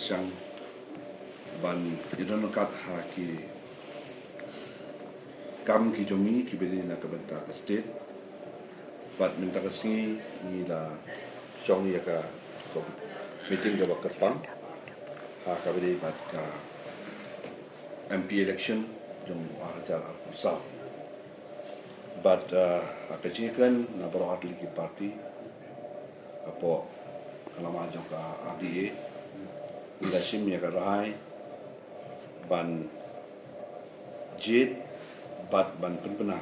sang ban idon kat ha ki kam ki jomi ki bedi na ka benta ka state bat minta ka singi ni la song ya ka meeting da bakar pang ha ka bedi bat ka MP election jong ajar al but akajikan na berohat lagi parti apo kalama jong ka RDA leadership ya karai ban jit bat ban penpena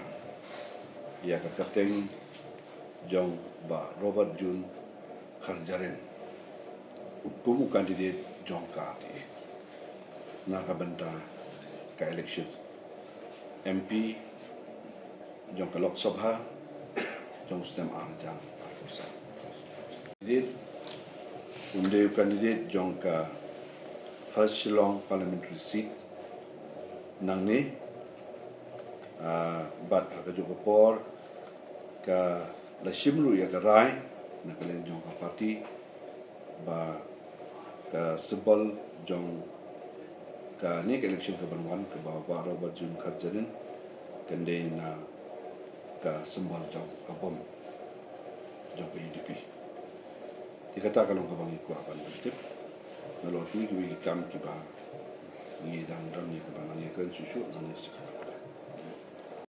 ya ka kateng jong ba Robert Jun Kharjaren upumu kandidat jong ka RDA na ka benta ka election MP jong ka Lok Sabha jong stem arjang arkusa kandidat unde kandidat jong ka first Shillong parliamentary seat nang ni bat ka jong por ka la shimlu ya ka rai na kalen jong ka parti ba ka sebal jong ka ni election ka banwan ka ba Robert Jun Kharjaren kende na ka sembal jong ka bom jong ka UDP dikata kalong ka bangi ku apan betul na lot ni ki kam ki ba ni dang dang ni ka bangan ni kan susu nang ni